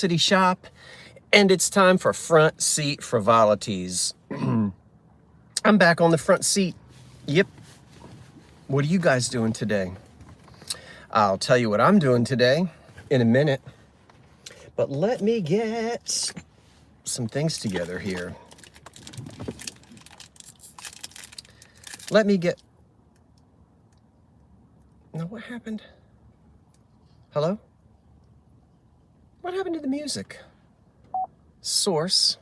Curiosity Shop, and it's time for Front Seat Frivolities. I'm back on the front seat. Yep. What are you guys doing today? I'll tell you what I'm doing today in a minute, but let me get some things together here. Let me get... No, what happened? Hello? What happened to the music? Source.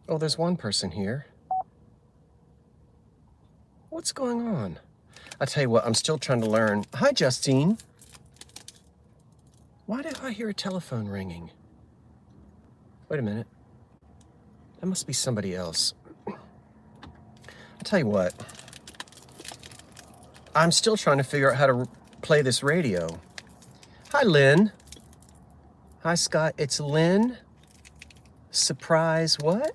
Oh, there's one person here. What's going on? I tell you what, I'm still trying to learn. Hi, Justine. Why did I hear a telephone ringing? Wait a minute. That must be somebody else. I'll tell you what. I'm still trying to figure out how to play this radio. Hi, Lynn. Hi, Scott. It's Lynn. Surprise what?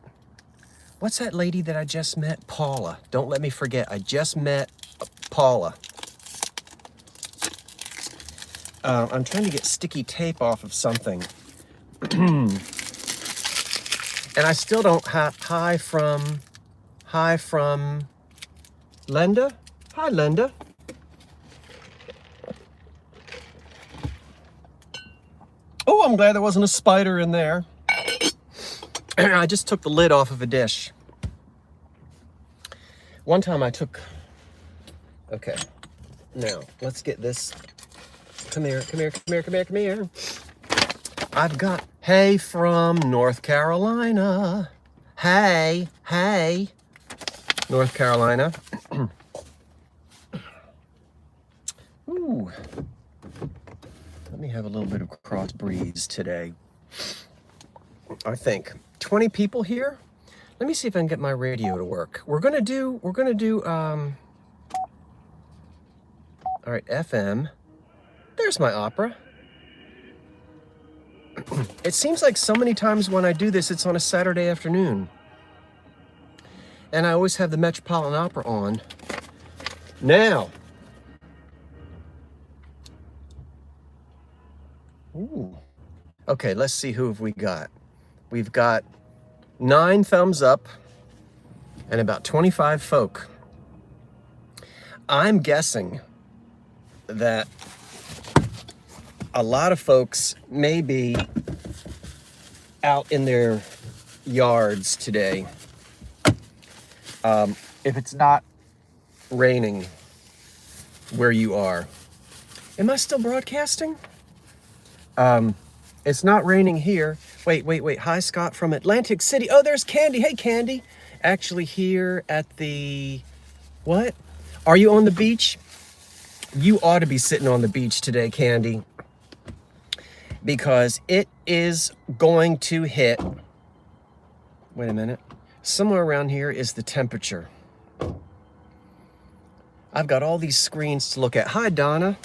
What's that lady that I just met? Paula. Don't let me forget. I just met Paula. I'm trying to get sticky tape off of something. And I still don't have hi from Linda. Hi, Linda. Oh, I'm glad there wasn't a spider in there. I just took the lid off of a dish. One time I took... Okay. Now, let's get this. Come here, come here, come here, come here, come here. I've got... Hey from North Carolina. Hey, hey. North Carolina. Ooh. Let me have a little bit of cross breeze today. I think 20 people here. Let me see if I can get my radio to work. We're gonna do all right, FM. There's my opera. It seems like so many times when I do this, it's on a Saturday afternoon. And I always have the Metropolitan Opera on. Now. Ooh. Okay, let's see who have we got. We've got 9 thumbs up and about 25 folk. I'm guessing that a lot of folks may be out in their yards today. If it's not raining where you are. Am I still broadcasting? It's not raining here. Wait. Hi, Scott from Atlantic City. Oh, there's Candy. Hey, Candy. Actually here at the... What? Are you on the beach? You ought to be sitting on the beach today, Candy. Because it is going to hit... Wait a minute. Somewhere around here is the temperature. I've got all these screens to look at. Hi, Donna.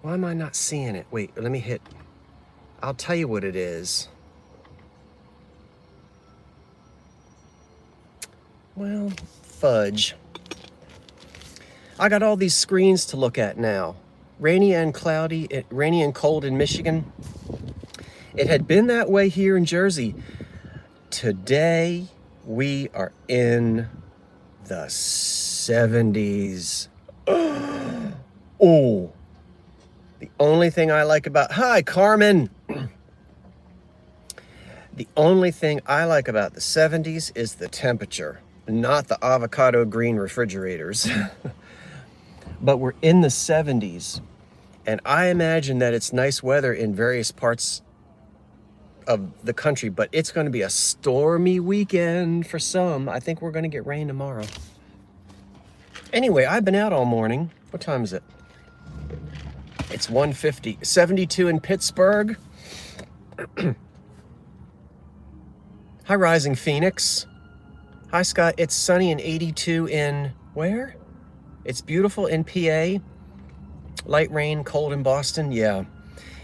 Why am I not seeing it? Wait, let me hit. I'll tell you what it is. Well, fudge. I got all these screens to look at now. Rainy and cloudy, rainy and cold in Michigan. It had been that way here in Jersey. Today, we are in the 70s. Oh. The only thing I like about... Hi, Carmen! The only thing I like about the 70s is the temperature, not the avocado green refrigerators. But we're in the 70s, and I imagine that it's nice weather in various parts of the country, but it's going to be a stormy weekend for some. I think we're going to get rain tomorrow. Anyway, I've been out all morning. What time is it? It's 1:50. 72 in Pittsburgh. Hi, Rising Phoenix. Hi, Scott. It's sunny and 82 in where? It's beautiful in PA. Light rain, cold in Boston. Yeah.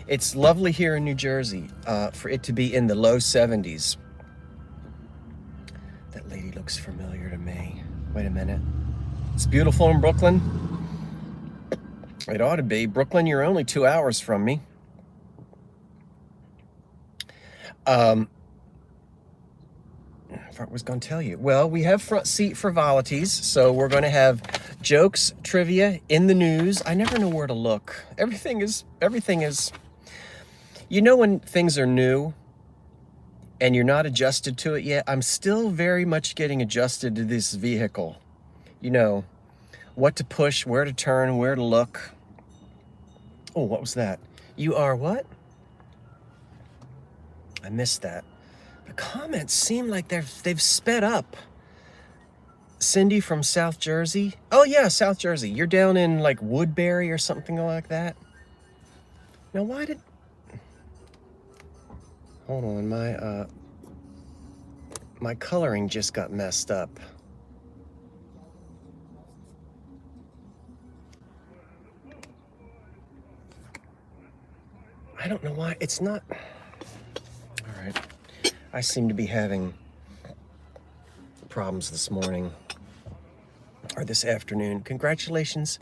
It's lovely here in New Jersey for it to be in the low 70s. That lady looks familiar to me. Wait a minute. It's beautiful in Brooklyn. It ought to be. Brooklyn, you're only 2 hours from me. Um, I was going to tell you. Well, we have front seat frivolities, so we're going to have jokes, trivia, in the news. I never know where to look. Everything is, you know, when things are new and you're not adjusted to it yet. I'm still very much getting adjusted to this vehicle. You know, what to push, where to turn, where to look. Oh, what was that? You are what? I missed that. The comments seem like they've sped up. Cindy from South Jersey. Oh yeah, South Jersey. You're down in like Woodbury or something like that. Now why did... Hold on, my coloring just got messed up. I don't know why it's not... All right. I seem to be having problems this morning or this afternoon. Congratulations.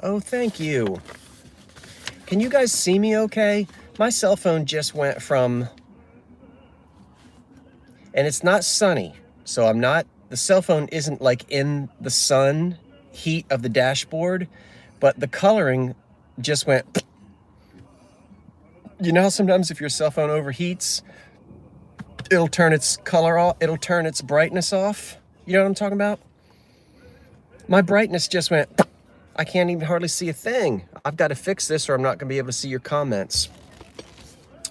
Oh, thank you. Can you guys see me okay? My cell phone just went from, and it's not sunny, so the cell phone isn't like in the sun heat of the dashboard, but the coloring just went. You know how sometimes if your cell phone overheats, it'll turn its color off, it'll turn its brightness off? You know what I'm talking about? My brightness just went. I can't even hardly see a thing. I've got to fix this or I'm not going to be able to see your comments.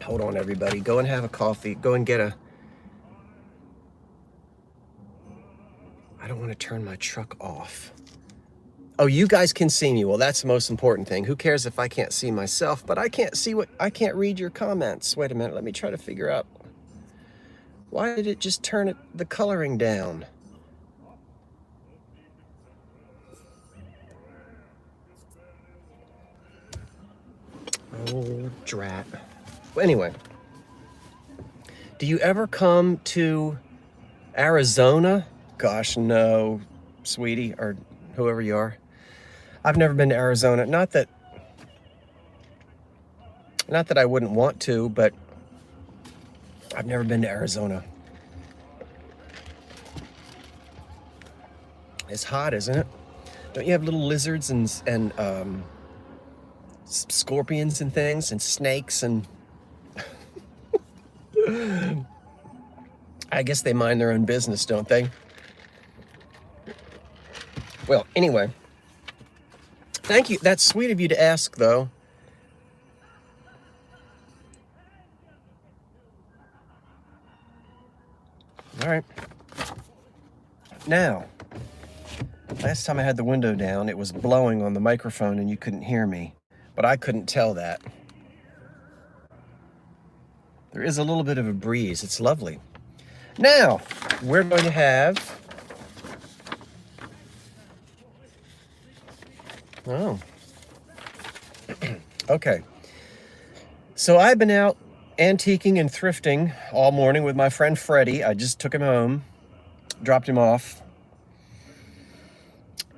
Hold on, everybody. Go and have a coffee. Go and get a... I don't want to turn my truck off. Oh, you guys can see me. Well, that's the most important thing. Who cares if I can't see myself? But I can't read your comments. Wait a minute. Let me try to figure out. Why did it just turn the coloring down? Oh, drat. Well, anyway, do you ever come to Arizona? Gosh, no, sweetie, or whoever you are. I've never been to Arizona. Not that I wouldn't want to, but I've never been to Arizona. It's hot, isn't it? Don't you have little lizards and scorpions and things and snakes and... I guess they mind their own business, don't they? Well, anyway, thank you. That's sweet of you to ask, though. All right. Now, last time I had the window down, it was blowing on the microphone and you couldn't hear me, but I couldn't tell that. There is a little bit of a breeze. It's lovely. Now, we're going to have... Oh. Okay. So I've been out antiquing and thrifting all morning with my friend Freddie. I just took him home, dropped him off.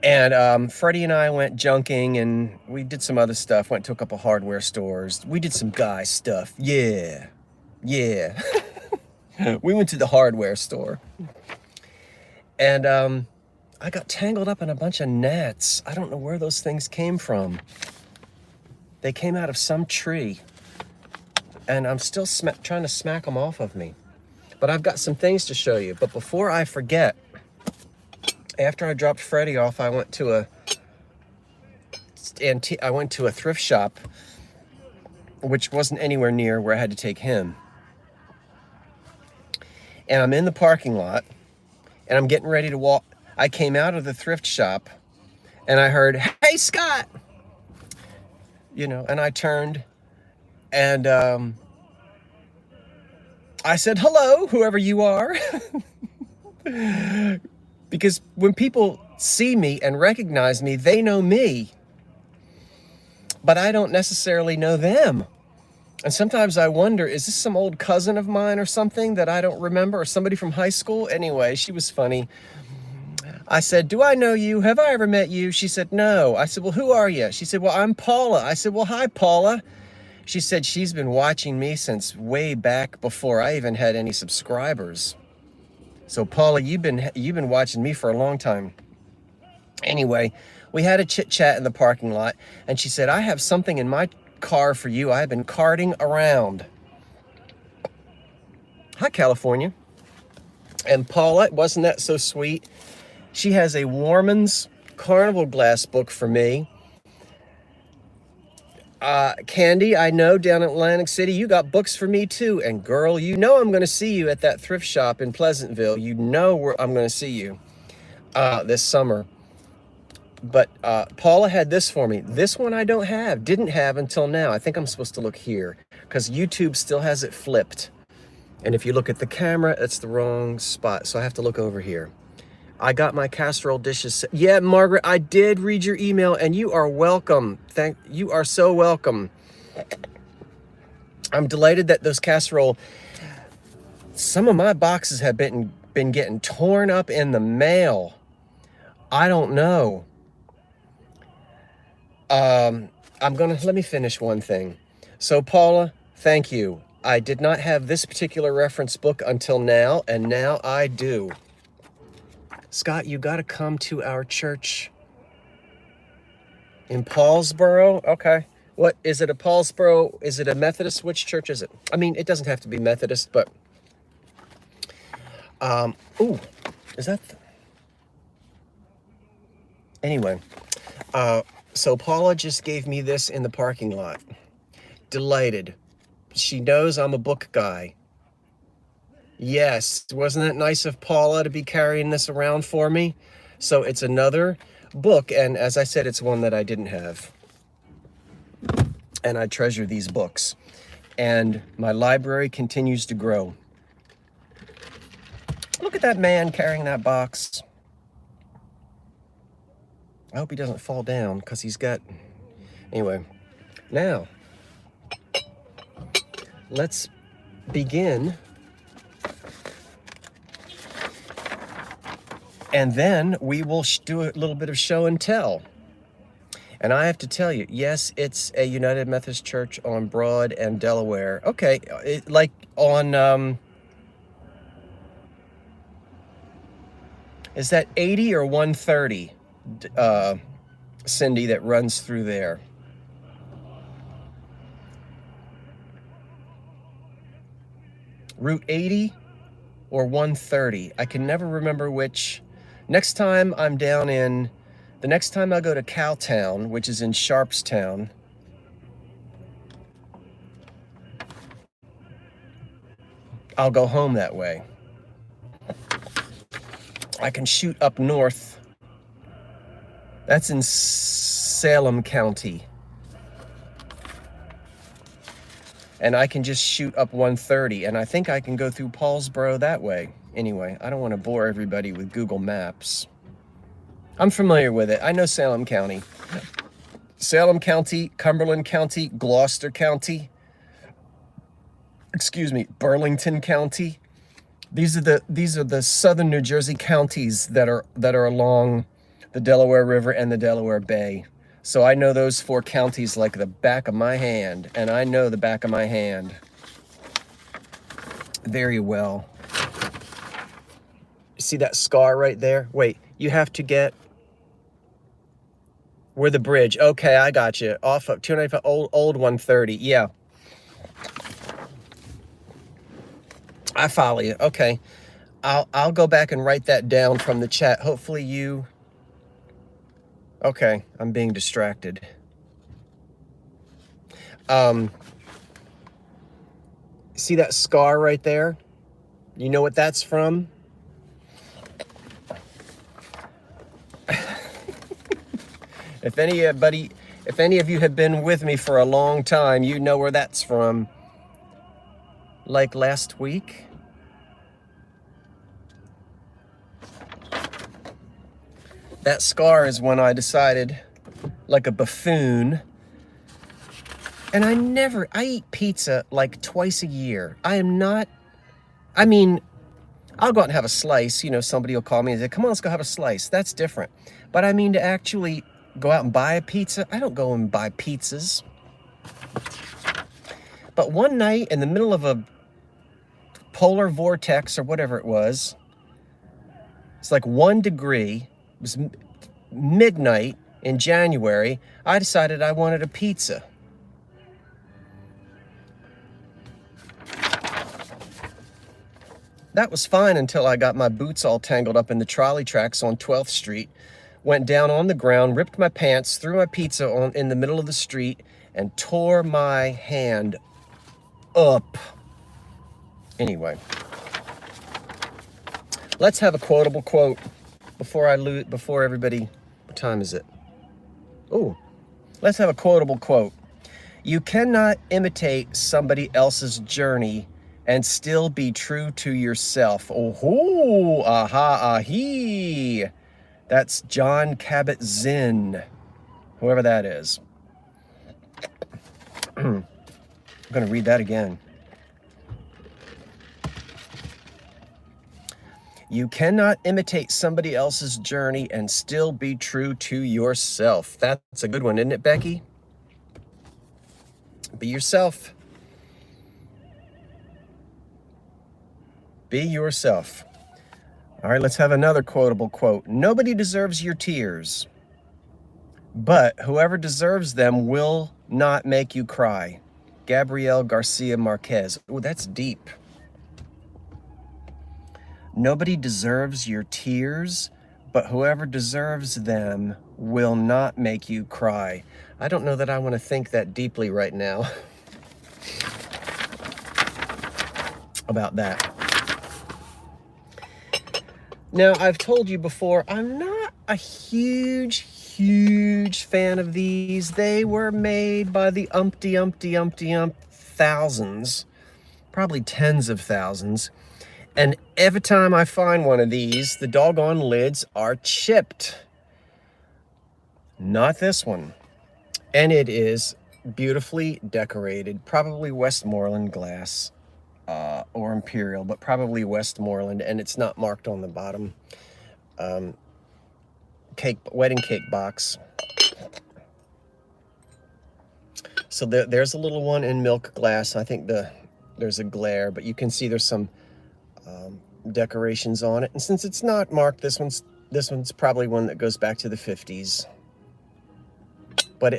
And Freddie and I went junking and we did some other stuff. Went to a couple hardware stores. We did some guy stuff. Yeah. Yeah. We went to the hardware store. And I got tangled up in a bunch of gnats. I don't know where those things came from. They came out of some tree. And I'm still trying to smack them off of me. But I've got some things to show you. But before I forget, after I dropped Freddie off, I went to a thrift shop, which wasn't anywhere near where I had to take him. And I'm in the parking lot, and I'm getting ready to walk. I came out of the thrift shop, and I heard, "Hey, Scott!" You know, and I turned, and I said, "Hello, whoever you are." Because when people see me and recognize me, they know me, but I don't necessarily know them. And sometimes I wonder, is this some old cousin of mine or something that I don't remember, or somebody from high school? Anyway, she was funny. I said, "Do I know you? Have I ever met you?" She said, "No." I said, "Well, who are you?" She said, "Well, I'm Paula." I said, "Well, hi, Paula." She said she's been watching me since way back before I even had any subscribers. So Paula, you've been watching me for a long time. Anyway, we had a chit chat in the parking lot, and she said, I have something in my car for you. I've been carting around. Hi, California. And Paula, wasn't that so sweet? She has a Warman's Carnival glass book for me. Candy, I know down in Atlantic City, you got books for me too. And girl, you know I'm going to see you at that thrift shop in Pleasantville. You know where I'm going to see you this summer. But Paula had this for me. This one I didn't have until now. I think I'm supposed to look here because YouTube still has it flipped. And if you look at the camera, it's the wrong spot. So I have to look over here. I got my casserole dishes. Yeah, Margaret, I did read your email, and you are welcome. You are so welcome. I'm delighted that those casserole, some of my boxes have been getting torn up in the mail. I don't know. Let me finish one thing. So Paula, thank you. I did not have this particular reference book until now, and now I do. Scott, you got to come to our church in Paulsboro. Okay. What, is it a Paulsboro? Is it a Methodist? Which church is it? I mean, it doesn't have to be Methodist, but, ooh, is that, anyway, so Paula just gave me this in the parking lot. Delighted. She knows I'm a book guy. Yes, wasn't that nice of Paula to be carrying this around for me? So it's another book, and as I said, it's one that I didn't have. And I treasure these books. And my library continues to grow. Look at that man carrying that box. I hope he doesn't fall down, because he's got... Anyway, now, let's begin. And then we will do a little bit of show and tell. And I have to tell you, yes, it's a United Methodist Church on Broad and Delaware. Okay, like on, is that 80 or 130, Cindy, that runs through there? Route 80 or 130? I can never remember which. Next time I'm down in, the next time I go to Cowtown, which is in Sharpstown, I'll go home that way. I can shoot up north. That's in Salem County. And I can just shoot up 130, and I think I can go through Paulsboro that way. Anyway, I don't want to bore everybody with Google Maps. I'm familiar with it. I know Salem County. Salem County, Cumberland County, Gloucester County. Excuse me, Burlington County. These are the southern New Jersey counties that are along the Delaware River and the Delaware Bay. So I know those 4 counties like the back of my hand, and I know the back of my hand very well. See that scar right there? Wait, you have to get where the bridge. Okay, I got you. Off of 295 old 130. Yeah. I follow you. Okay. I'll go back and write that down from the chat. Hopefully you... Okay, I'm being distracted. See that scar right there? You know what that's from? If any of you have been with me for a long time, you know where that's from. Like last week. That scar is when I decided, like a buffoon, and I eat pizza like twice a year. I'll go out and have a slice. You know, somebody will call me and say, come on, let's go have a slice. That's different. But I mean, to actually go out and buy a pizza, I don't go and buy pizzas. But one night in the middle of a polar vortex or whatever it was, it's like 1 degree, it was midnight in January, I decided I wanted a pizza. That was fine until I got my boots all tangled up in the trolley tracks on 12th Street, went down on the ground, ripped my pants, threw my pizza in the middle of the street, and tore my hand up. Anyway, let's have a quotable quote before everybody, what time is it? Oh, let's have a quotable quote. You cannot imitate somebody else's journey and still be true to yourself. Oh, aha, ahee. That's John Kabat-Zinn, whoever that is. I'm going to read that again. You cannot imitate somebody else's journey and still be true to yourself. That's a good one, isn't it, Becky? Be yourself. Be yourself. All right, let's have another quotable quote. Nobody deserves your tears, but whoever deserves them will not make you cry. Gabriel Garcia Marquez. Oh, that's deep. Nobody deserves your tears, but whoever deserves them will not make you cry. I don't know that I want to think that deeply right now about that. Now, I've told you before, I'm not a huge fan of these. They were made by the umpty thousands, probably tens of thousands. And every time I find one of these, the doggone lids are chipped. Not this one. And it is beautifully decorated, probably Westmoreland glass. Or Imperial, but probably Westmoreland, and it's not marked on the bottom. Wedding cake box. So there's a little one in milk glass. I think there's a glare, but you can see there's some decorations on it. And since it's not marked, this one's probably one that goes back to the 50s. But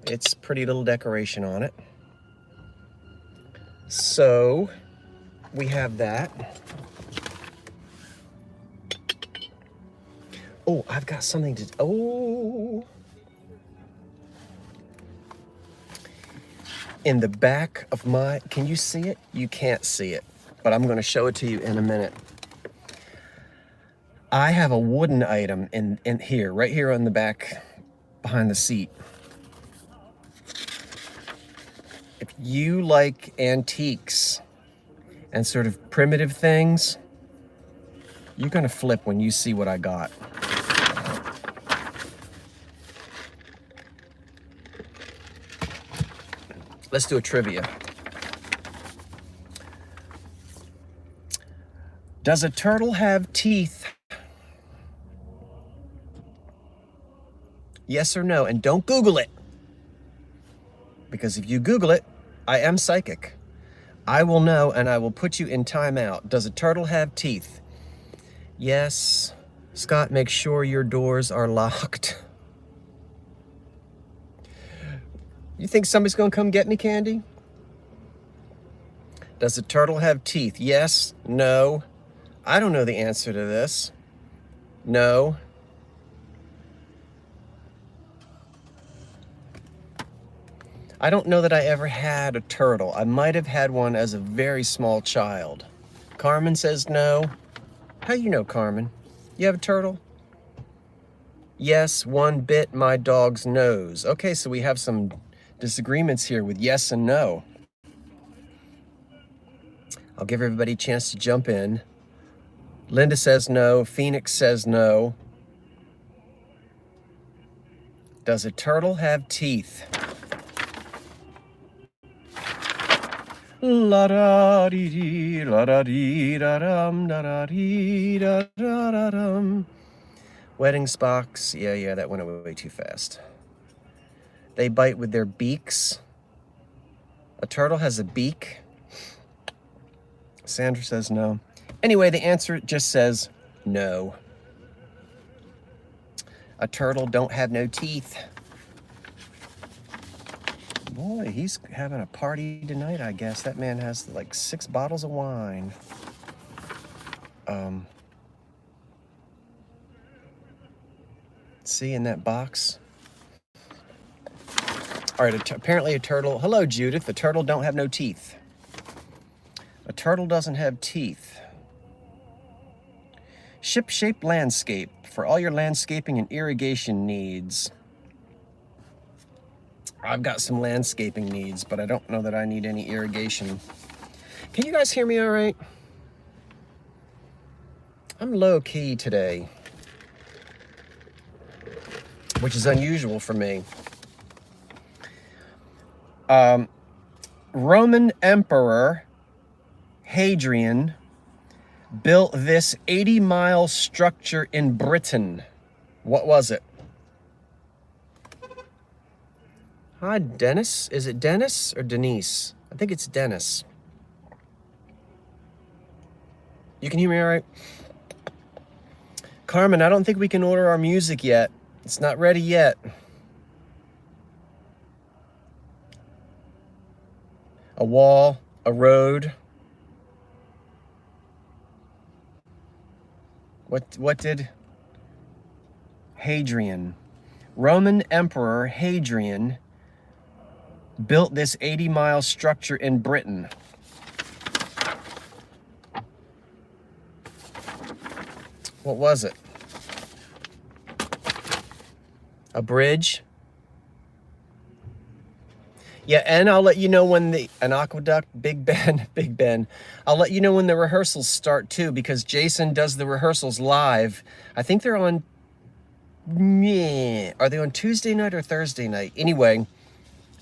it's pretty little decoration on it. So we have that. Oh, I've got something to, oh. In the back of my, can you see it? You can't see it, but I'm going to show it to you in a minute. I have a wooden item in here, right here on the back, behind the seat. If you like antiques and sort of primitive things, you're going to flip when you see what I got. Let's do a trivia. Does a turtle have teeth? Yes or no? And don't Google it. Because if you Google it, I am psychic. I will know and I will put you in timeout. Does a turtle have teeth? Yes. Scott, make sure your doors are locked. You think somebody's going to come get me, Candy? Does a turtle have teeth? Yes. No. I don't know the answer to this. No. I don't know that I ever had a turtle. I might have had one as a very small child. Carmen says no. How you know, Carmen? You have a turtle? Yes, one bit my dog's nose. Okay, so we have some disagreements here with yes and no. I'll give everybody a chance to jump in. Linda says no. Phoenix says no. Does a turtle have teeth? La da dee dee, la da dee da dum, da da dee da da da dum. Weddings box, yeah, that went away too fast. They bite with their beaks. A turtle has a beak. Sandra says no. Anyway, the answer just says no. A turtle don't have no teeth. Boy, he's having a party tonight, I guess. That man has like 6 bottles of wine. See in that box? All right, apparently a turtle. Hello, Judith. A turtle don't have no teeth. A turtle doesn't have teeth. Ship-shaped landscape for all your landscaping and irrigation needs. I've got some landscaping needs, but I don't know that I need any irrigation. Can you guys hear me all right? I'm low key today, which is unusual for me. Roman Emperor Hadrian built this 80-mile structure in Britain. What was it? Hi, Dennis. Is it Dennis or Denise? I think it's Dennis. You can hear me all right? Carmen, I don't think we can order our music yet. It's not ready yet. A wall, a road. What did Hadrian, Roman Emperor Hadrian, built this 80-mile structure in Britain? What was it? A bridge? Yeah, and I'll let you know when an aqueduct, Big Ben. I'll let you know when the rehearsals start too, because Jason does the rehearsals live. I think they're on, are they on Tuesday night or Thursday night? Anyway,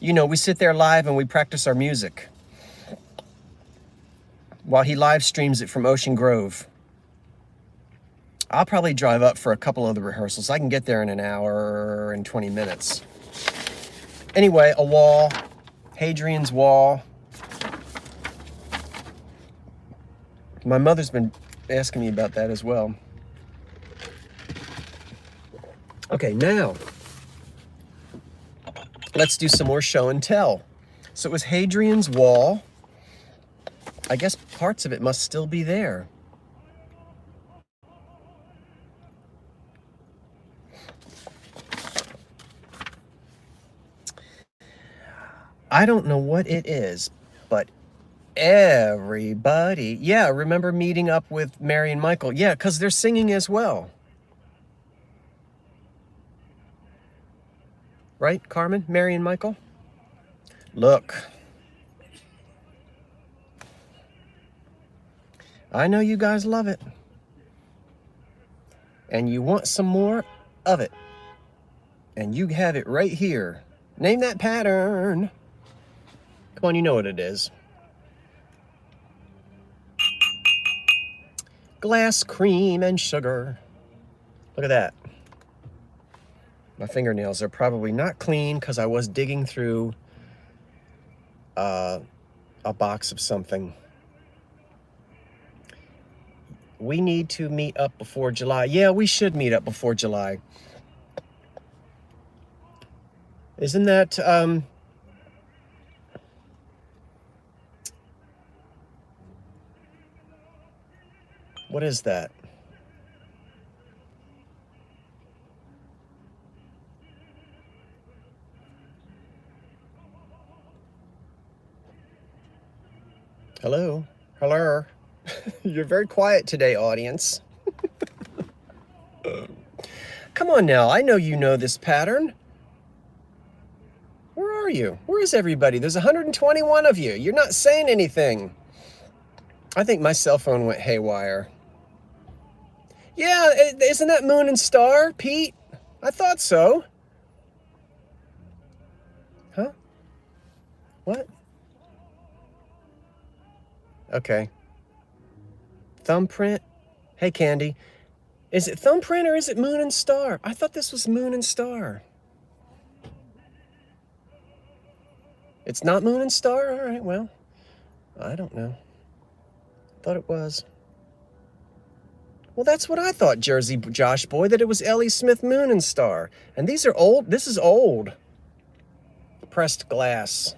you know, we sit there live and we practice our music while he live streams it from Ocean Grove. I'll probably drive up for a couple of the rehearsals. I can get there in an hour and 20 minutes. Anyway, a wall, Hadrian's Wall. My mother's been asking me about that as well. Okay, now, let's do some more show and tell. So it was Hadrian's Wall. I guess parts of it must still be there. I don't know what it is, but everybody, yeah, remember meeting up with Mary and Michael? Yeah, because they're singing as well. Right, Carmen, Mary and Michael? Look. I know you guys love it. And you want some more of it. And you have it right here. Name that pattern. Come on, you know what it is. Glass, cream, and sugar. Look at that. My fingernails are probably not clean because I was digging through a box of something. We need to meet up before July. Yeah, we should meet up before July. Isn't that... what is that? Hello? Hello? You're very quiet today, audience. Come on now, I know you know this pattern. Where are you? Where is everybody? There's 121 of you. You're not saying anything. I think my cell phone went haywire. Yeah, isn't that Moon and Star, Pete? I thought so. Huh? What? Okay. Thumbprint? Hey, Candy. Is it Thumbprint or is it Moon and Star? I thought this was Moon and Star. It's not Moon and Star? All right, well, I don't know. Thought it was. Well, that's what I thought, Jersey Josh Boy, that it was Ellie Smith Moon and Star. And these are old. This is old. Pressed glass.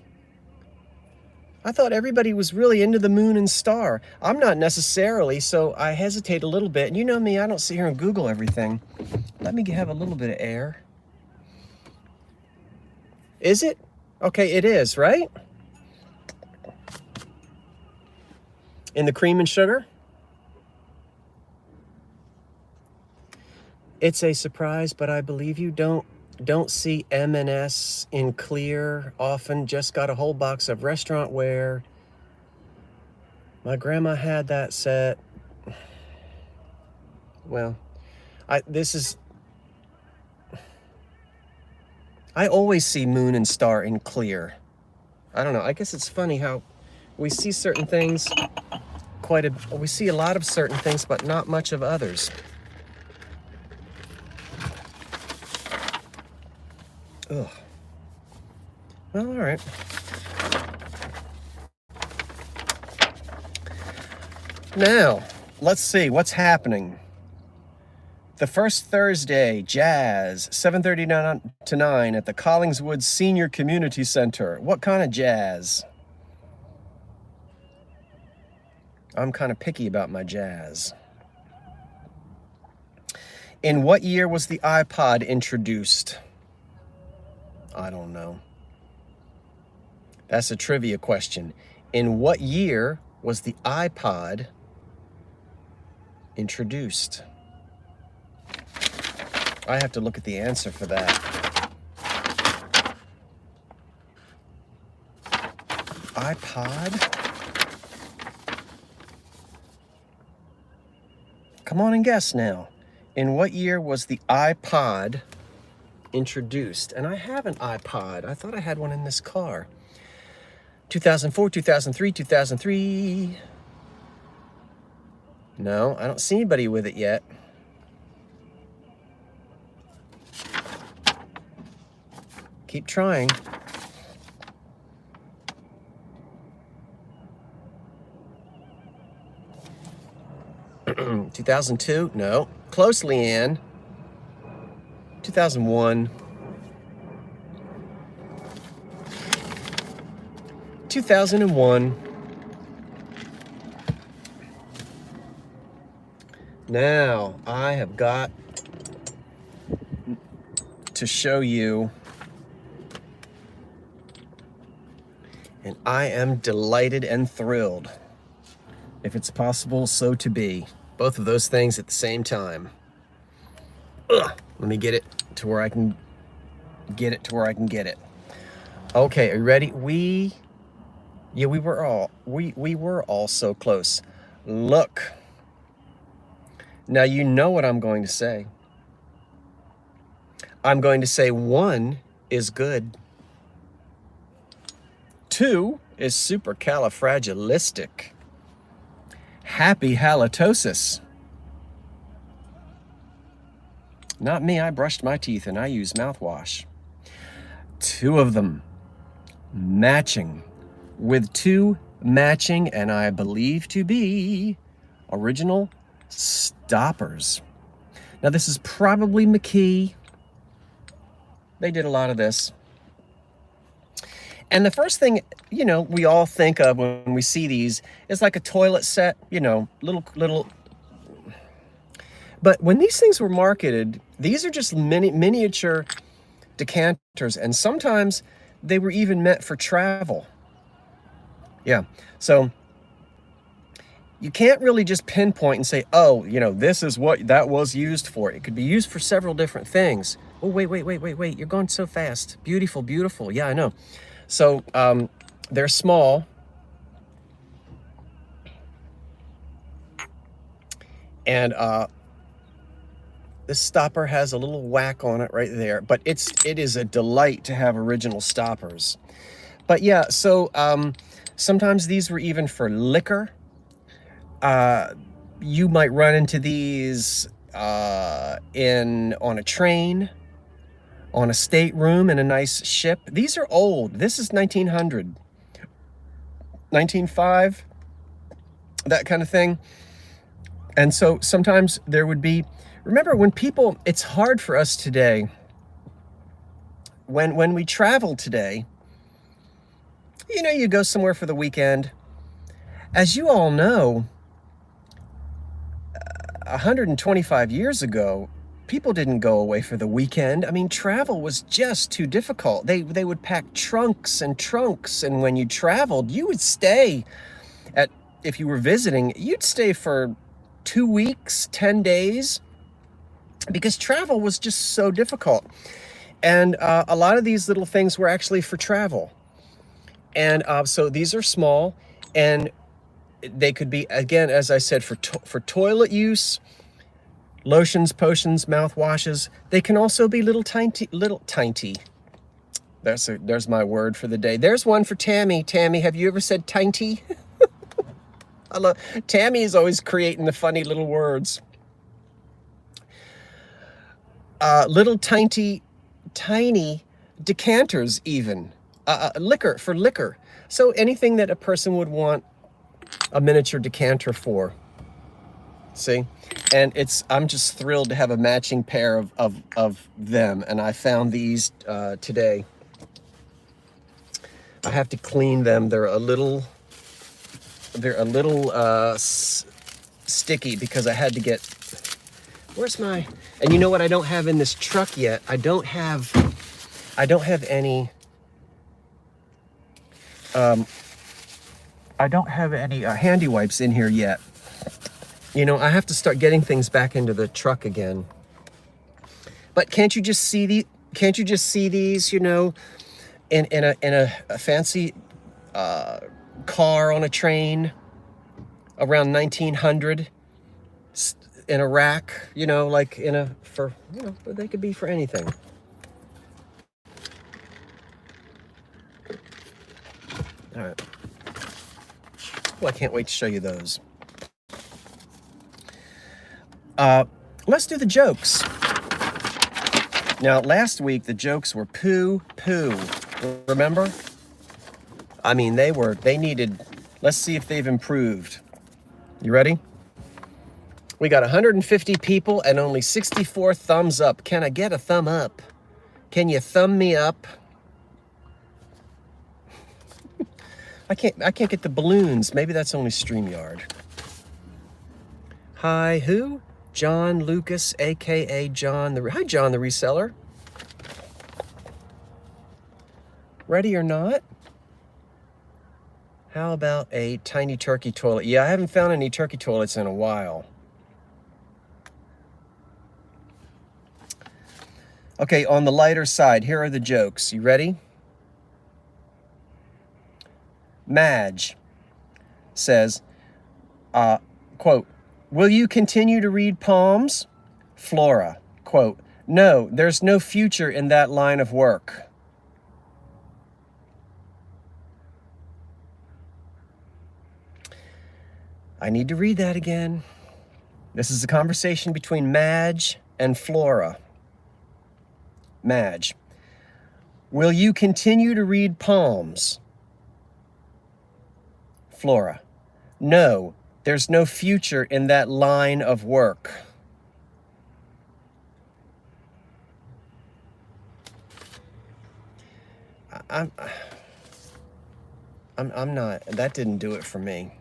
I thought everybody was really into the Moon and Star. I'm not necessarily, so I hesitate a little bit. And you know me, I don't sit here and Google everything. Let me have a little bit of air. Is it? Okay, it is, right? In the cream and sugar? It's a surprise, but I believe you don't see M&S in clear often. Just got a whole box of restaurant ware. My grandma had that set. Well, I always see Moon and Star in clear. I don't know. I guess it's funny how we see certain things we see a lot of certain things, but not much of others. Ugh. Well, all right. Now, let's see what's happening. The first Thursday, jazz, 7:30 to 9 at the Collingswood Senior Community Center. What kind of jazz? I'm kind of picky about my jazz. In what year was the iPod introduced? I don't know. That's a trivia question. In what year was the iPod introduced? I have to look at the answer for that. iPod? Come on and guess now. In what year was the iPod introduced? And I have an iPod. I thought I had one in this car. 2004, 2003, 2003. No, I don't see anybody with it yet. Keep trying. (2002) No. Close, Leanne. 2001. 2001. Now, I have got to show you, and I am delighted and thrilled, if it's possible so to be. Both of those things at the same time. Ugh. Let me get it to where I can get it. Okay, are you ready? We were all so close. Look. Now you know what I'm going to say. I'm going to say 1 is good. 2 is supercalifragilistic. Happy halitosis. Not me, I brushed my teeth and I use mouthwash. 2 of them matching with 2 matching, and I believe to be original stoppers. Now this is probably McKee. They did a lot of this. And the first thing, we all think of when we see these is like a toilet set, little. But when these things were marketed, these are just miniature decanters, and sometimes they were even meant for travel. Yeah, so you can't really just pinpoint and say, oh, this is what that was used for. It could be used for several different things. Oh, wait, you're going so fast. Beautiful, beautiful. Yeah, I know. So they're small. And this stopper has a little whack on it right there. But it is a delight to have original stoppers. But yeah, so sometimes these were even for liquor. You might run into these on a train. on a stateroom in a nice ship. These are old. This is 1900, 1905, that kind of thing. And so sometimes there would be, remember when people, it's hard for us today, when we travel today, you know, you go somewhere for the weekend. As you all know, 125 years ago, people didn't go away for the weekend. I mean, travel was just too difficult. They would pack trunks and trunks, and when you traveled, you would stay at, if you were visiting, you'd stay for 2 weeks, 10 days, because travel was just so difficult. And a lot of these little things were actually for travel. And so these are small, and they could be, again, as I said, for toilet use, lotions, potions, mouthwashes. They can also be little tiny. There's my word for the day. There's one for Tammy. Tammy, have you ever said tiny? I love, Tammy is always creating the funny little words. Little tiny decanters even. Liquor, for liquor. So anything that a person would want a miniature decanter for. See? And I'm just thrilled to have a matching pair of them. And I found these today. I have to clean them. They're a little sticky because I had to get, where's my, and you know what I don't have in this truck yet? I don't have any handy wipes in here yet. You know, I have to start getting things back into the truck again. But can't you just see these, you know, in a fancy car on a train around 1900 in a rack, you know, like for, you know, they could be for anything. All right. Well, I can't wait to show you those. Let's do the jokes. Now, last week, the jokes were poo. Remember? I mean, they needed, let's see if they've improved. You ready? We got 150 people and only 64 thumbs up. Can I get a thumb up? Can you thumb me up? I can't get the balloons. Maybe that's only StreamYard. Hi, who? John Lucas, aka John hi John the reseller. Ready or not? How about a tiny turkey toilet? Yeah, I haven't found any turkey toilets in a while. Okay, on the lighter side, here are the jokes. You ready? Madge says, quote, "Will you continue to read palms?" Flora, quote, "No, there's no future in that line of work." I need to read that again. This is a conversation between Madge and Flora. Madge, "Will you continue to read palms?" Flora, "No, there's no future in that line of work." I'm not, that didn't do it for me.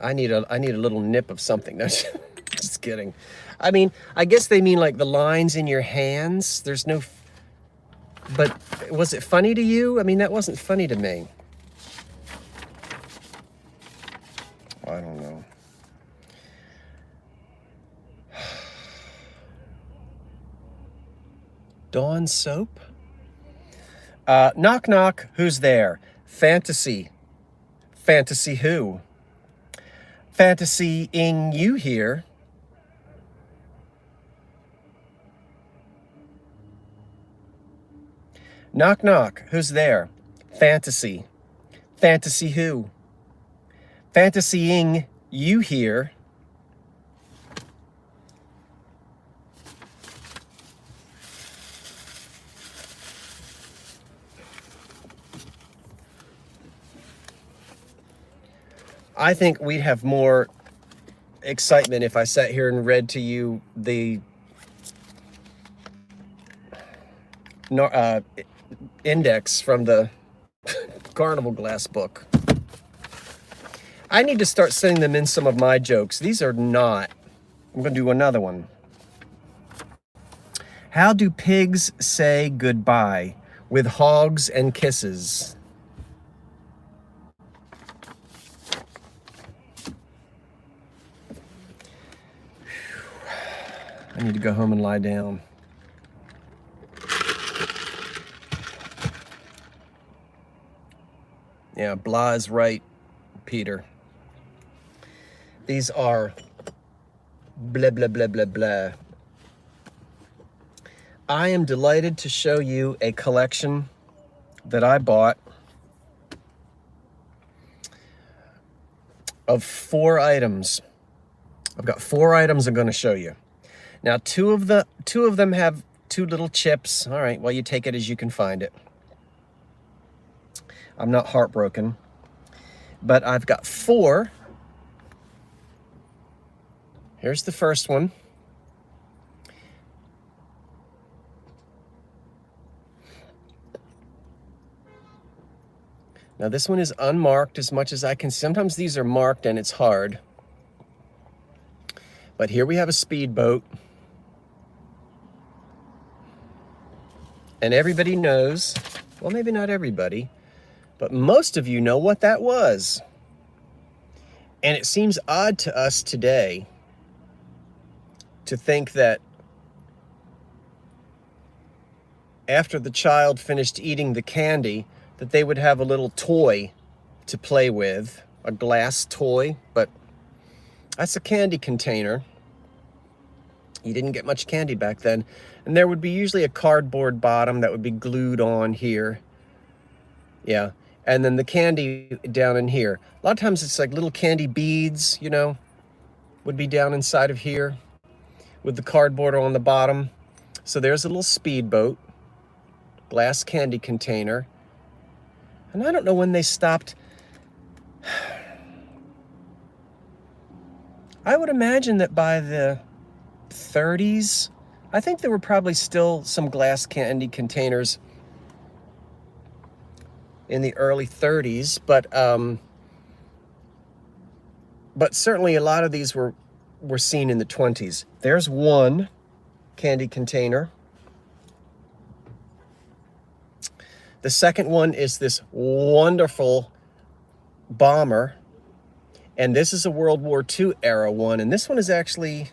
I need a little nip of something. No, just kidding. I mean, I guess they mean like the lines in your hands. There's no, but was it funny to you? I mean, that wasn't funny to me. I don't know. Dawn soap? Knock knock, who's there? Fantasy. Fantasy who? Fantasying you here. Knock knock, who's there? Fantasy. Fantasy who? Fantasying you here. I think we'd have more excitement if I sat here and read to you the index from the Carnival Glass book. I need to start sending them in some of my jokes. These are not. I'm going to do another one. How do pigs say goodbye? With hogs and kisses. I need to go home and lie down. Yeah, blah is right, Peter. These are blah, blah, blah, blah, blah. I am delighted to show you a collection that I bought of 4 items. I've got 4 items I'm going to show you. Now, two of them have 2 little chips. All right, well, you take it as you can find it. I'm not heartbroken. But I've got 4. Here's the first one. Now this one is unmarked as much as I can. Sometimes these are marked and it's hard. But here we have a speedboat. And everybody knows, well, maybe not everybody, but most of you know what that was. And it seems odd to us today to think that after the child finished eating the candy, that they would have a little toy to play with, a glass toy, but that's a candy container. You didn't get much candy back then. And there would be usually a cardboard bottom that would be glued on here. Yeah, and then the candy down in here. A lot of times it's like little candy beads, you know, would be down inside of here with the cardboard on the bottom. So there's a little speedboat, glass candy container. And I don't know when they stopped. I would imagine that by the 30s, I think there were probably still some glass candy containers in the early 30s, but certainly a lot of these were seen in the 20s. There's one candy container. The second one is this wonderful bomber. And this is a World War II era one. And this one is actually,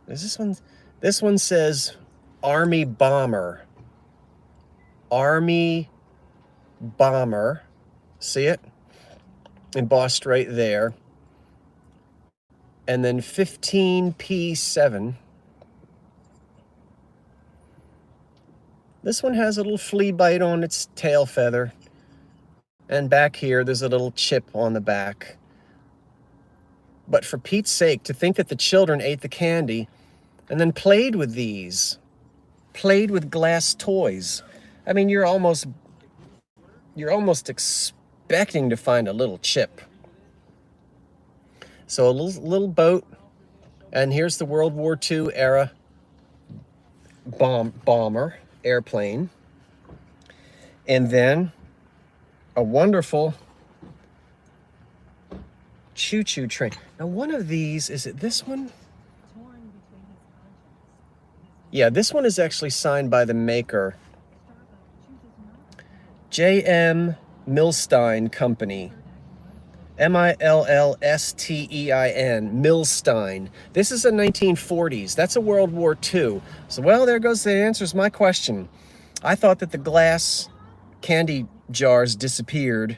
this one says Army Bomber. Army Bomber. See it? Embossed right there. And then 15P7. This one has a little flea bite on its tail feather. And back here, there's a little chip on the back. But for Pete's sake, to think that the children ate the candy and then played with these, played with glass toys. I mean, you're almost expecting to find a little chip. So a little boat, and here's the World War II era bomber. Airplane, and then a wonderful choo-choo train. Now one of these, is it this one? Yeah, this one is actually signed by the maker, J.M. Milstein Company, Millstein, Milstein. This is a 1940s. That's a World War II. So, well, there goes the answers my question. I thought that the glass candy jars disappeared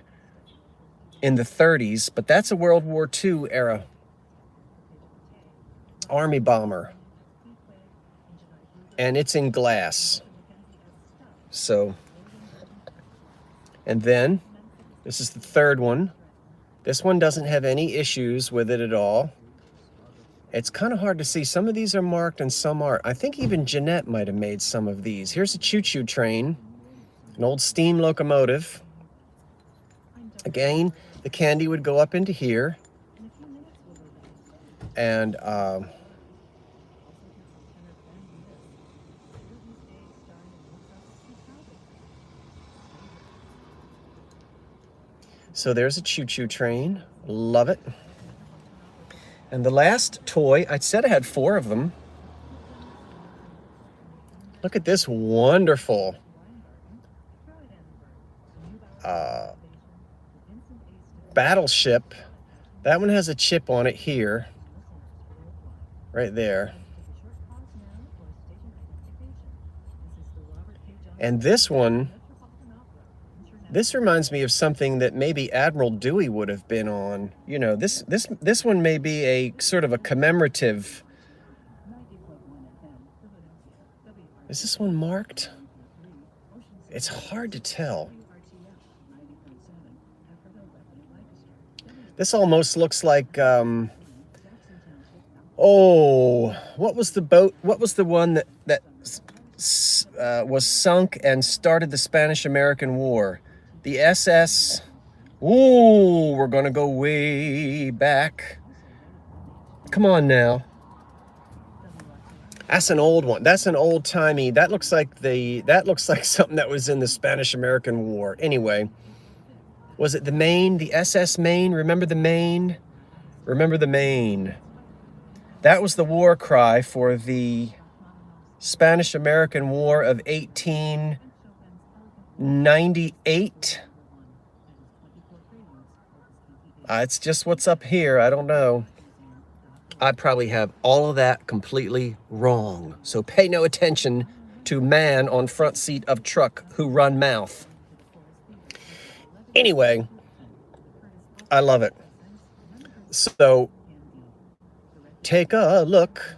in the 30s, but that's a World War II era Army bomber. And it's in glass. So, and then, this is the third one. This one doesn't have any issues with it at all. It's kind of hard to see. Some of these are marked and some aren't. I think even Jeanette might have made some of these. Here's a choo-choo train. An old steam locomotive. Again, the candy would go up into here. And so there's a choo-choo train. Love it. And the last toy, I said I had 4 of them. Look at this wonderful battleship. That one has a chip on it here, right there. And this one, this reminds me of something that maybe Admiral Dewey would have been on. You know, this one may be a sort of a commemorative. Is this one marked? It's hard to tell. This almost looks like, oh, what was the boat? What was the one that was sunk and started the Spanish-American War? The SS. Ooh, we're gonna go way back. Come on now. That's an old one. That's an old-timey. That looks like something that was in the Spanish-American War. Anyway, was it the Maine, the SS Maine? Remember the Maine? Remember the Maine. That was the war cry for the Spanish-American War of 1898. It's just what's up here. I don't know. I probably have all of that completely wrong. So pay no attention to man on front seat of truck who run mouth. Anyway, I love it. So take a look.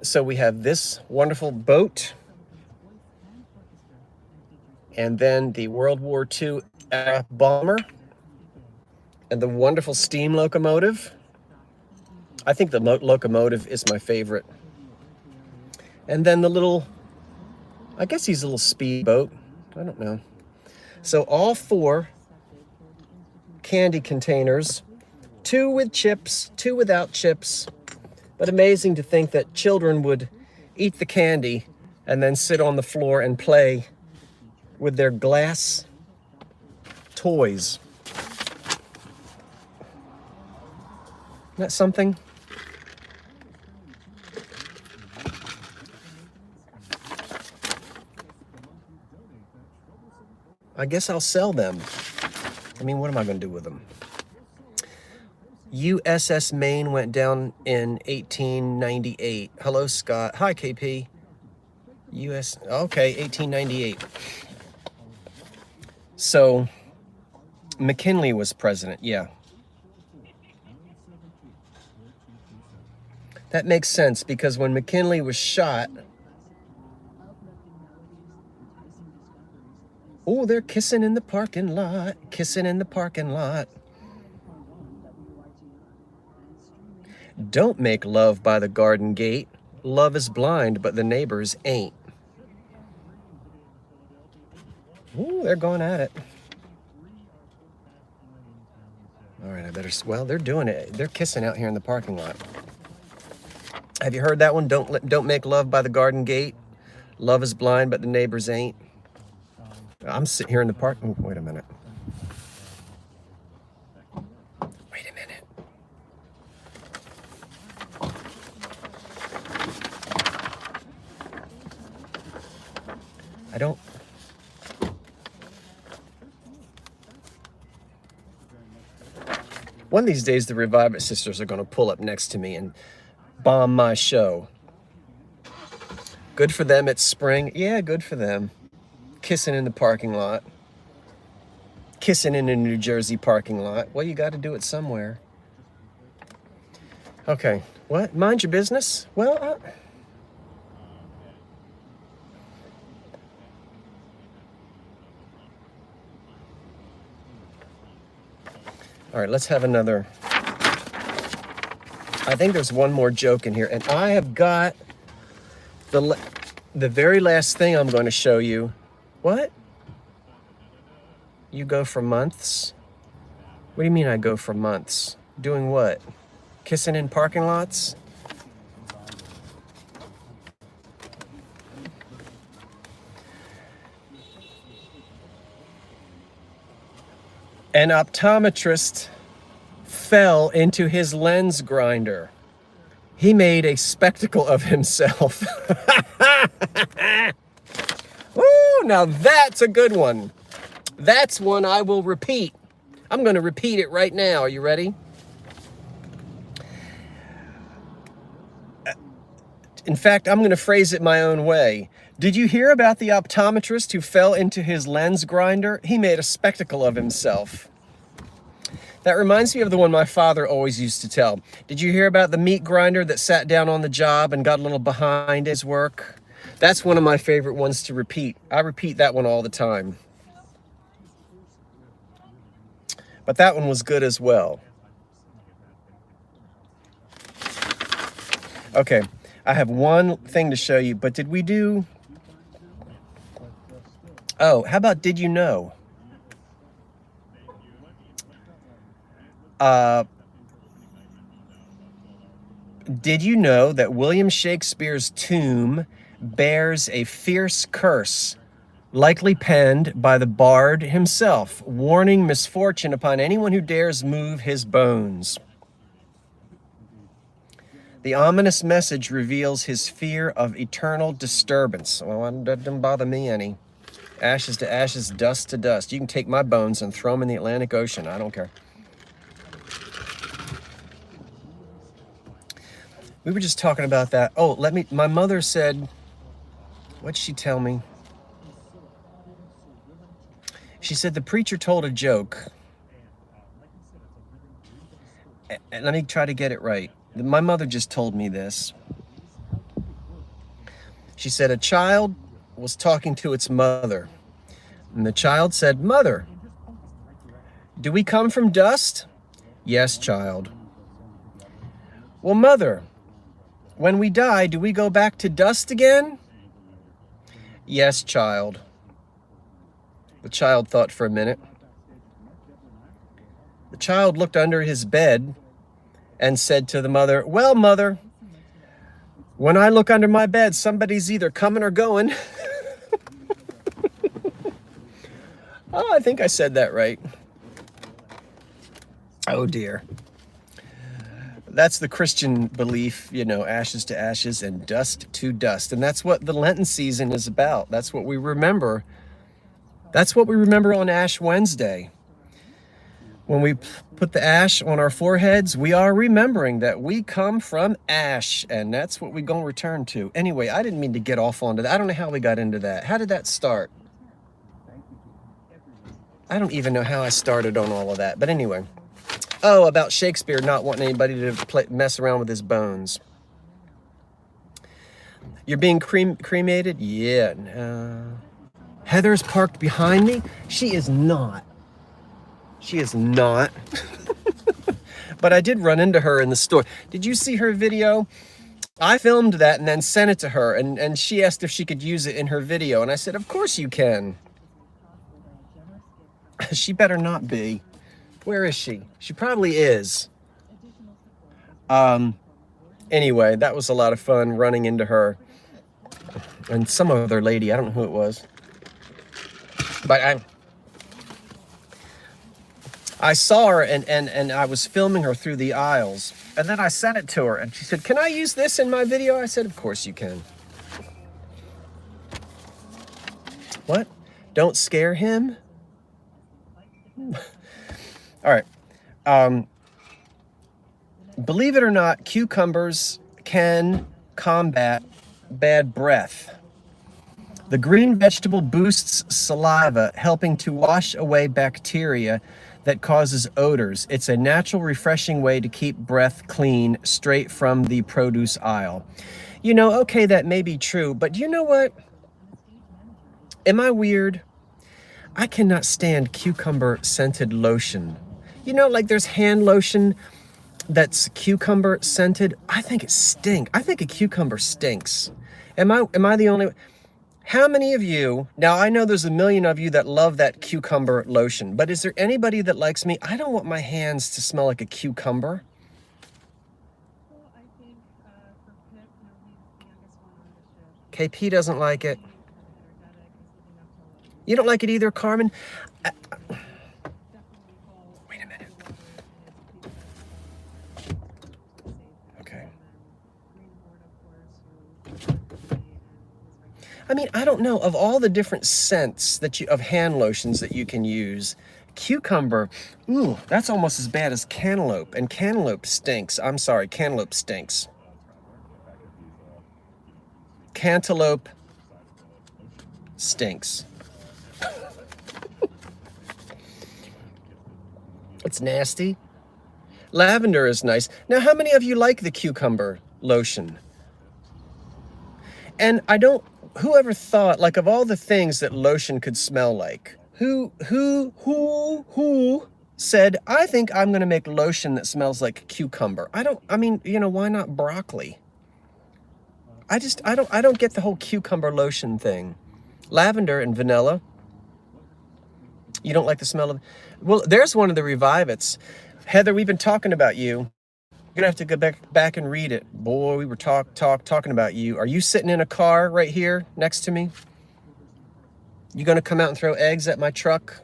So we have this wonderful boat, and then the World War II era bomber, and the wonderful steam locomotive. I think the locomotive is my favorite. And then the little, I guess he's a little speedboat. I don't know. So all 4 candy containers, 2 with chips, 2 without chips. But amazing to think that children would eat the candy and then sit on the floor and play with their glass toys. Isn't that something? I guess I'll sell them. I mean, what am I going to do with them? USS Maine went down in 1898. Hello, Scott. Hi, KP. Okay, 1898. So, McKinley was president, yeah. That makes sense, because when McKinley was shot... Oh, they're kissing in the parking lot. Kissing in the parking lot. Don't make love by the garden gate. Love is blind, but the neighbors ain't. Ooh, they're going at it. All right, I better... Well, they're doing it. They're kissing out here in the parking lot. Have you heard that one? Don't make love by the garden gate. Love is blind, but the neighbors ain't. I'm sitting here in the park. Oh, wait a minute. Wait a minute. I don't... One of these days, the Revive It sisters are going to pull up next to me and bomb my show. Good for them, it's spring. Yeah, good for them. Kissing in the parking lot. Kissing in a New Jersey parking lot. Well, you got to do it somewhere. Okay, what? Mind your business? Well, all right, let's have another. I think there's one more joke in here, and I have got the very last thing I'm going to show you. What? You go for months? What do you mean I go for months? Doing what? Kissing in parking lots? An optometrist fell into his lens grinder. He made a spectacle of himself. Woo, now that's a good one. That's one I will repeat. I'm going to repeat it right now. Are you ready? In fact, I'm going to phrase it my own way. Did you hear about the optometrist who fell into his lens grinder? He made a spectacle of himself. That reminds me of the one my father always used to tell. Did you hear about the meat grinder that sat down on the job and got a little behind his work? That's one of my favorite ones to repeat. I repeat that one all the time. But that one was good as well. Okay, I have one thing to show you, but did we do... Oh, how about did you know? Did you know that William Shakespeare's tomb bears a fierce curse, likely penned by the bard himself, warning misfortune upon anyone who dares move his bones? The ominous message reveals his fear of eternal disturbance. Well, that doesn't bother me any. Ashes to ashes, dust to dust. You can take my bones and throw them in the Atlantic Ocean. I don't care. We were just talking about that. Oh, my mother said, what'd she tell me? She said the preacher told a joke. And let me try to get it right. My mother just told me this. She said a child was talking to its mother. And the child said, "Mother, do we come from dust?" "Yes, child." "Well, mother, when we die, do we go back to dust again?" "Yes, child." The child thought for a minute. The child looked under his bed and said to the mother, "Well, mother, when I look under my bed, somebody's either coming or going." Oh, I think I said that right. Oh dear. That's the Christian belief, you know, ashes to ashes and dust to dust. And that's what the Lenten season is about. That's what we remember. That's what we remember on Ash Wednesday. When we put the ash on our foreheads, we are remembering that we come from ash, and that's what we're going to return to. Anyway, I didn't mean to get off onto that. I don't know how we got into that. How did that start? I don't even know how I started on all of that. But anyway. Oh, about Shakespeare not wanting anybody to mess around with his bones. You're being cremated? Yeah. No. Heather's parked behind me? She is not. She is not. But I did run into her in the store. Did you see her video? I filmed that and then sent it to her. And she asked if she could use it in her video. And I said, of course you can. She better not be. Where is she? She probably is. Anyway, that was a lot of fun running into her. And some other lady, I don't know who it was. But I saw her and I was filming her through the aisles. And then I sent it to her and she said, "Can I use this in my video?" I said, of course you can. What? Don't scare him? All right. Believe it or not, cucumbers can combat bad breath. The green vegetable boosts saliva, helping to wash away bacteria that causes odors. It's a natural, refreshing way to keep breath clean straight from the produce aisle. You know, okay, that may be true, but you know what? Am I weird? I cannot stand cucumber-scented lotion. You know, like there's hand lotion that's cucumber-scented. I think it stinks. I think a cucumber stinks. Am I the only... How many of you, now I know there's a million of you that love that cucumber lotion, but is there anybody that likes me? I don't want my hands to smell like a cucumber. Well, I think for Pip, you know, he's the youngest one on the ship. KP doesn't like it. Being kind of energetic is giving up to a lot of You don't like it either, Carmen? definitely fall Wait a minute. into the water and it's because of to save him. Okay. And then Green Horde, of course, who is and his regular I mean, I don't know, of all the different scents that you, of hand lotions that you can use, cucumber, ooh, that's almost as bad as cantaloupe. And cantaloupe stinks. I'm sorry, cantaloupe stinks. Cantaloupe stinks. It's nasty. Lavender is nice. Now, how many of you like the cucumber lotion? And I don't, whoever thought, like, of all the things that lotion could smell like, who said, I think I'm going to make lotion that smells like cucumber? I mean, you know, why not broccoli? I don't get the whole cucumber lotion thing. Lavender and vanilla. You don't like the smell of, well, there's one of the Revive-It's. Heather, we've been talking about you. You're gonna have to go back and read it. Boy, we were talking about you. Are you sitting in a car right here next to me? You gonna come out and throw eggs at my truck?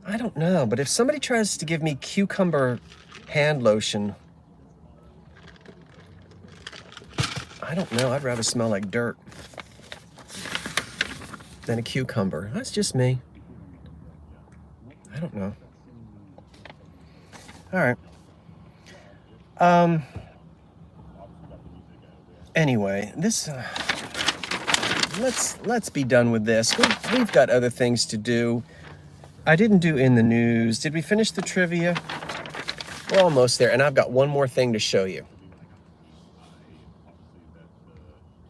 I don't know, but if somebody tries to give me cucumber hand lotion, I don't know, I'd rather smell like dirt than a cucumber. That's just me. I don't know. All right. Anyway, this let's be done with this. We've got other things to do. I didn't do in the news. Did we finish the trivia? We're almost there, and I've got one more thing to show you.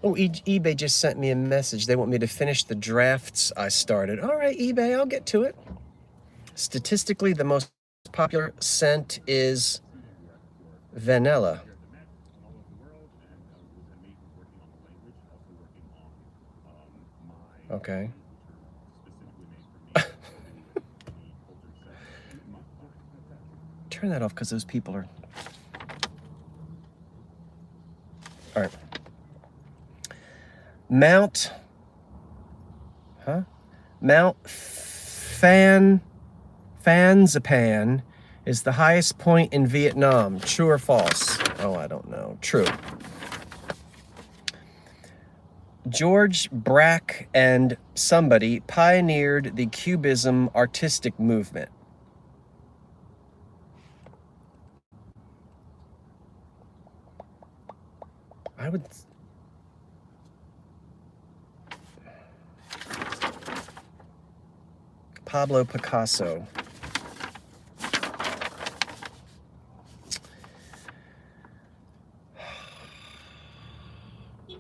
Oh, eBay just sent me a message. They want me to finish the drafts I started. All right, eBay, I'll get to it. Statistically, the most popular scent is vanilla. Okay. Turn that off because those people are... All right. Mount Fanzapan is the highest point in Vietnam. True or false? Oh, I don't know. True. George Braque and somebody pioneered the Cubism artistic movement. I would... Pablo Picasso.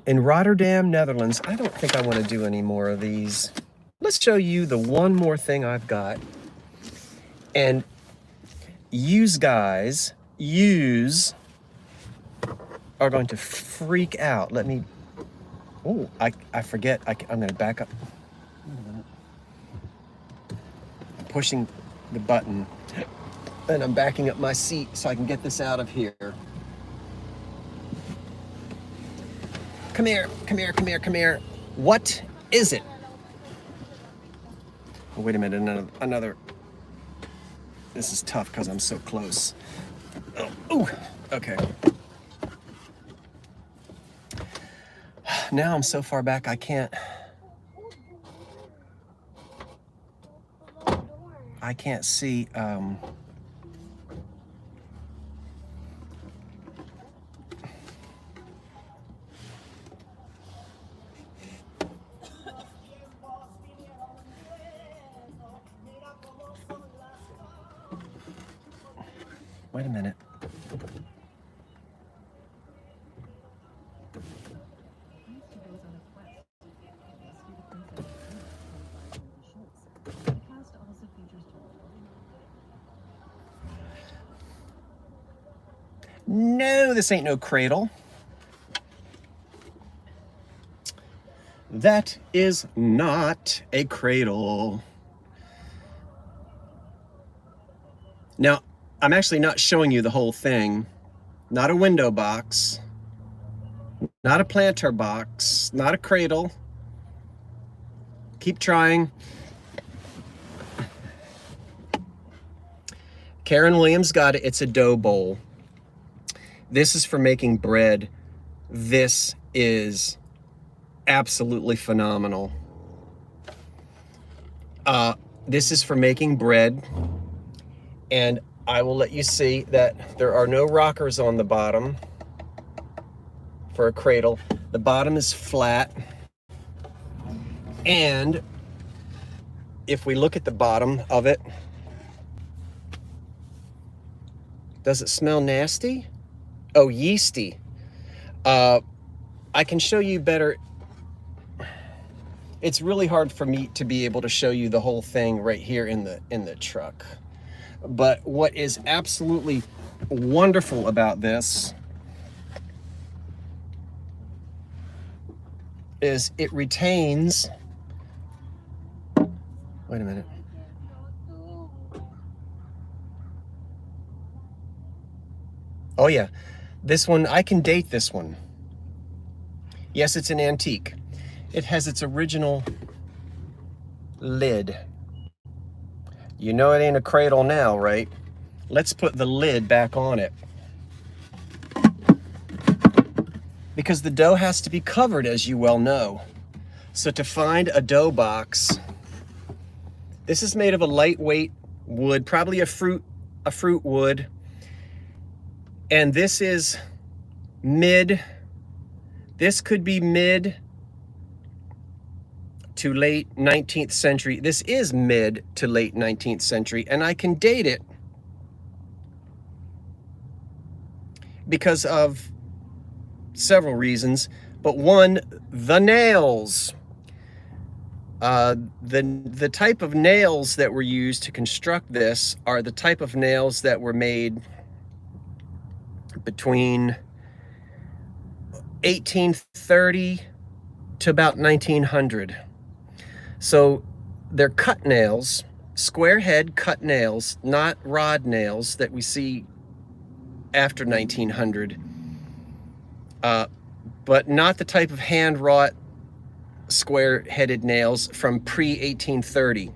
In Rotterdam, Netherlands, I don't think I want to do any more of these. Let's show you the one more thing I've got. And yous guys, yous are going to freak out. Let me, oh, I forget, I'm going to back up. I'm pushing the button and I'm backing up my seat so I can get this out of here. Come here, come here, come here, come here. What is it? Oh, wait a minute, another. This is tough because I'm so close. Oh, ooh, okay. Now I'm so far back I can't see. Wait a minute. No, this ain't no cradle. That is not a cradle. Now, I'm actually not showing you the whole thing. Not a window box, not a planter box, not a cradle. Keep trying. Karen Williams got it. It's a dough bowl. This is for making bread. This is absolutely phenomenal. This is for making bread. And I will let you see that there are no rockers on the bottom for a cradle. The bottom is flat. And if we look at the bottom of it, does it smell nasty? Oh, yeasty. I can show you better. It's really hard for me to be able to show you the whole thing right here in the truck. But what is absolutely wonderful about this is it retains, wait a minute. Oh yeah, this one, I can date this one. Yes, it's an antique. It has its original lid. You know it ain't a cradle now, right? Let's put the lid back on it. Because the dough has to be covered, as you well know. So to find a dough box, this is made of a lightweight wood, probably a fruit wood. And this is this could be mid to late 19th century. This is mid to late 19th century, and I can date it because of several reasons, but one, the nails. The type of nails that were used to construct this are the type of nails that were made between 1830 to about 1900. So they're cut nails, square head cut nails, not rod nails that we see after 1900, but not the type of hand-wrought square-headed nails from pre-1830.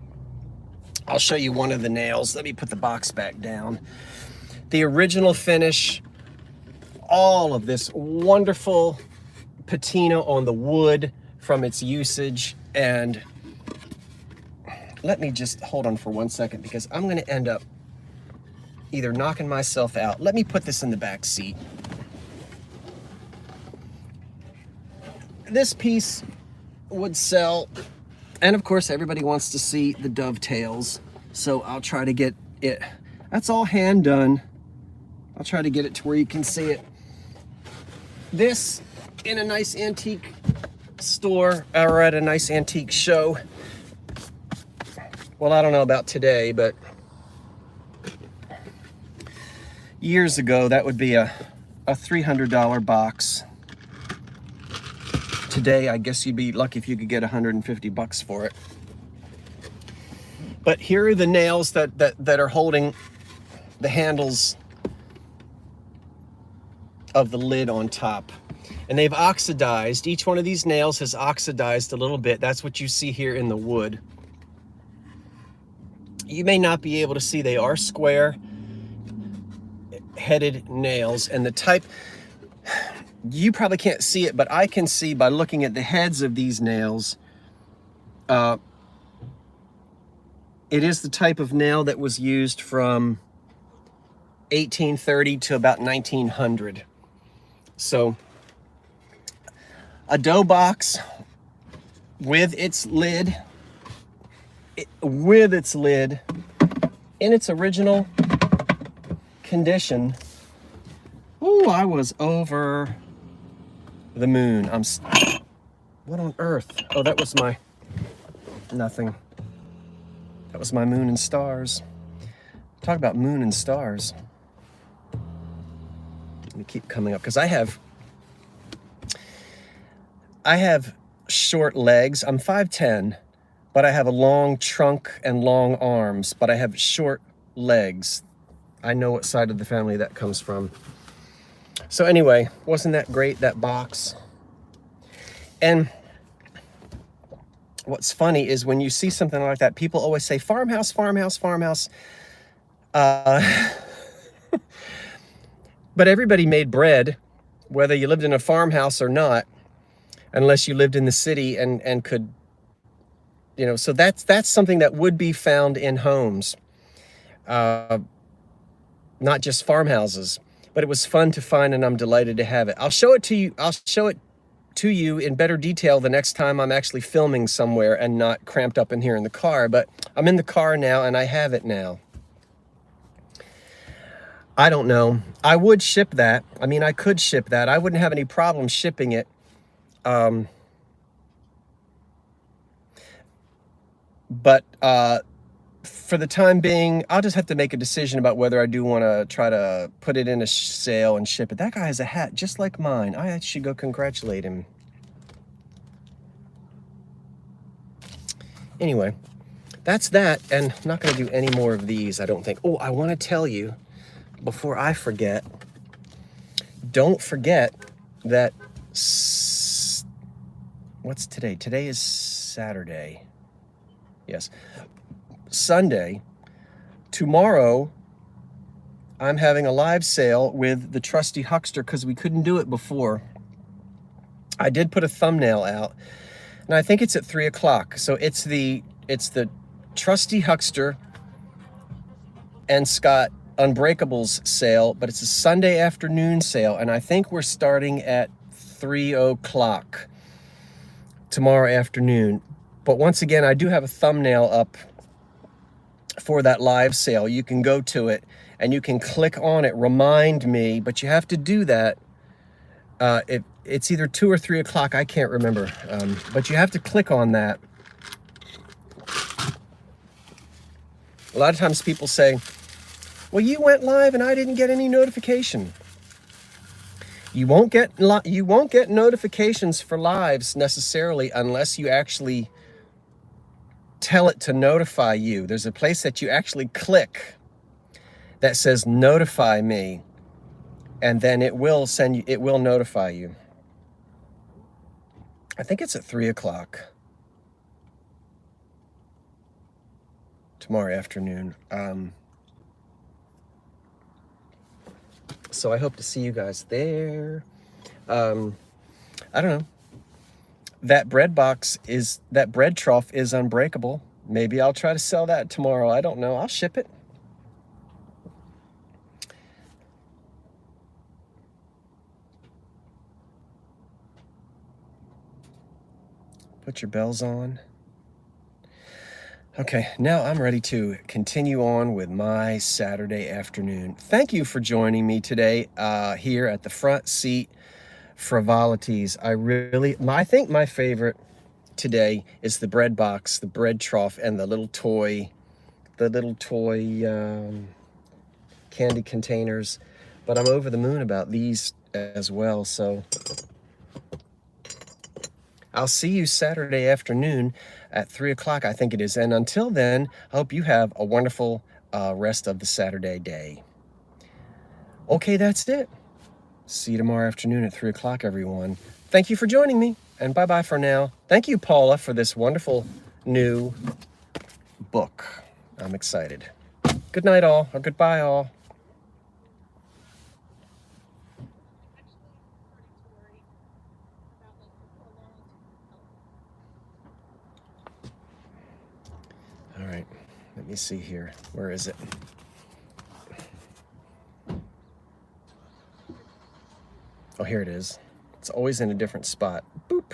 I'll show you one of the nails. Let me put the box back down. The original finish, all of this wonderful patina on the wood from its usage. And let me just hold on for 1 second because I'm going to end up either knocking myself out. Let me put this in the back seat. This piece would sell, and of course everybody wants to see the dovetails, so I'll try to get it. That's all hand done. I'll try to get it to where you can see it. This in a nice antique store or at a nice antique show. Well, I don't know about today, but years ago that would be a $300 box. Today, I guess you'd be lucky if you could get 150 bucks for it. But here are the nails that are holding the handles of the lid on top. And they've oxidized. Each one of these nails has oxidized a little bit. That's what you see here in the wood. You may not be able to see, they are square headed nails, and the type, you probably can't see it, but I can see by looking at the heads of these nails. It is the type of nail that was used from 1830 to about 1900. So a dough box with its lid, in its original condition. Ooh, I was over the moon. What on earth? Oh, that was my, nothing. That was my moon and stars. Talk about moon and stars. Let me keep coming up, because I have short legs. I'm 5'10", but I have a long trunk and long arms, but I have short legs. I know what side of the family that comes from. So anyway, wasn't that great, that box? And what's funny is when you see something like that, people always say, farmhouse, farmhouse, farmhouse. But everybody made bread, whether you lived in a farmhouse or not, unless you lived in the city and could, you know, so that's something that would be found in homes, not just farmhouses. But it was fun to find, and I'm delighted to have it. I'll show it to you. I'll show it to you in better detail the next time I'm actually filming somewhere and not cramped up in here in the car. But I'm in the car now and I have it now. I don't know. I would ship that. I mean, I could ship that. I wouldn't have any problem shipping it. But for the time being, I'll just have to make a decision about whether I do want to try to put it in a sale and ship it. That guy has a hat just like mine. I should go congratulate him. Anyway, that's that. And I'm not going to do any more of these, I don't think. Oh, I want to tell you, before I forget, don't forget that, what's today? Today is Saturday. Yes. Sunday. Tomorrow, I'm having a live sale with the Trusty Huckster because we couldn't do it before. I did put a thumbnail out, and I think it's at 3 o'clock. So it's the Trusty Huckster and Scott Unbreakables sale, but it's a Sunday afternoon sale, and I think we're starting at 3 o'clock tomorrow afternoon. But once again, I do have a thumbnail up for that live sale. You can go to it and you can click on it, remind me, but you have to do that. It's either 2 or 3 o'clock, I can't remember, but you have to click on that. A lot of times people say, well, you went live and I didn't get any notification. You won't get notifications for lives necessarily unless you actually tell it to notify you. There's a place that you actually click that says notify me, and then it will send you, it will notify you. I think it's at 3 o'clock tomorrow afternoon. So I hope to see you guys there. I don't know. That bread trough is unbreakable. Maybe I'll try to sell that tomorrow. I don't know. I'll ship it. Put your bells on. Okay, now I'm ready to continue on with my Saturday afternoon. Thank you for joining me today here at the Front Seat Frivolities. I think my favorite today is the bread box, the bread trough, and the little toy candy containers. But I'm over the moon about these as well. So I'll see you Saturday afternoon at 3 o'clock, I think it is. And until then, I hope you have a wonderful rest of the Saturday day. Okay, that's it. See you tomorrow afternoon at 3 o'clock, everyone. Thank you for joining me, and bye-bye for now. Thank you, Paula, for this wonderful new book. I'm excited. Good night, all, or goodbye, all. All right, let me see here. Where is it? Oh, here it is. It's always in a different spot. Boop.